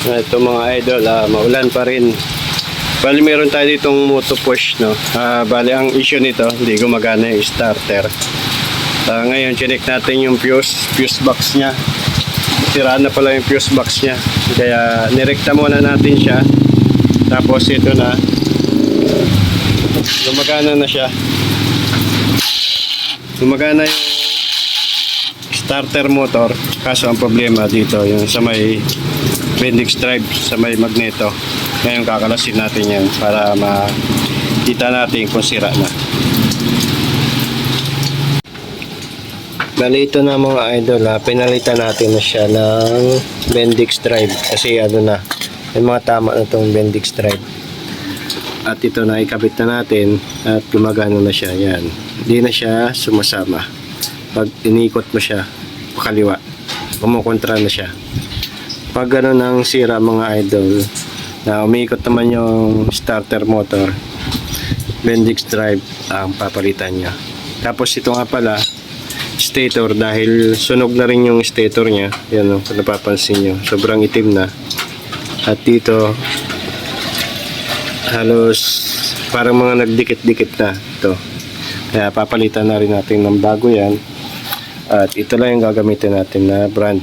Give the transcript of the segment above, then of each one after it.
Ito mga idol, maulan pa rin. Bali meron tayo ditong moto push, no? Bali ang issue nito, hindi gumagana yung starter. Ngayon check natin yung fuse box nya. Sira na pala yung fuse box nya. Kaya nirekta muna natin siya. Tapos ito na, gumagana na siya. Gumagana yung starter motor. Kaso ang problema dito yung sa may bendix drive, sa may magneto. Ngayon kakalasin natin yan para makita natin kung sira na. Bali ito na mga idol, pinalitan natin na siya ng bendix drive kasi ano na, may mga tama na itong bendix drive. At ito na ikabit na natin at gumagana na siya. Yan, hindi na siya sumasama. Pag inikot mo siya pakaliwa, kumukontra na siya. Pag gano'n ang sira mga idol, na umiikot naman yung starter motor, bendix drive ang papalitan niya. Tapos ito nga pala stator, dahil sunog na rin yung stator niya. Yan o, kung napapansin nyo, sobrang itim na. At dito halos parang mga nagdikit-dikit na ito. Kaya papalitan na rin natin ng bago yan. At ito lang yung gagamitin natin na brand.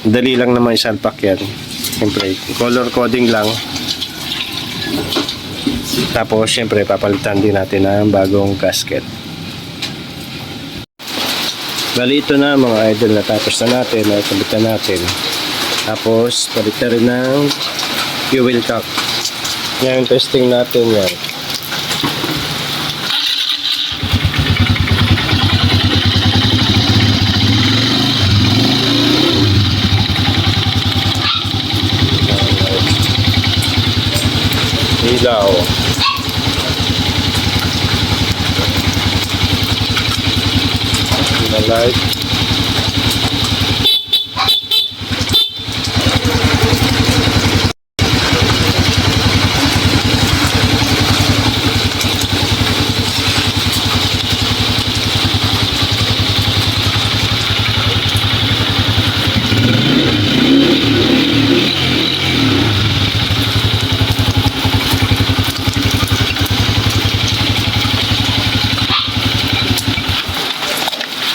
Dali lang naman isalpak yan. Siyempre, color coding lang. Tapos, siyempre, papalitan din natin ang bagong gasket. Bali, ito na mga idol, natapos na natin. Palitan natin. Tapos, palitan rin ng fuel cap. Ngayon, testing natin yan. Ilaw. Na light.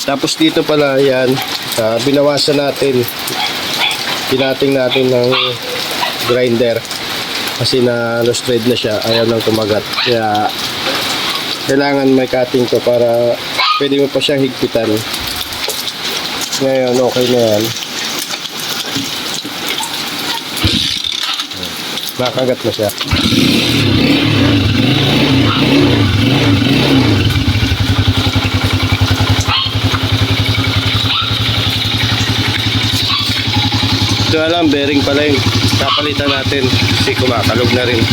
Tapos dito pala yan, binawasan natin, pinating natin ng grinder kasi na lost thread na siya, ayaw nang kumagat. Kaya kailangan may cutting ko para pwede mo pa siyang higpitan. Ngayon okay na yan, makagat na siya. Ito lang, bearing pala yung kapalitan natin kasi kumakalog na rin.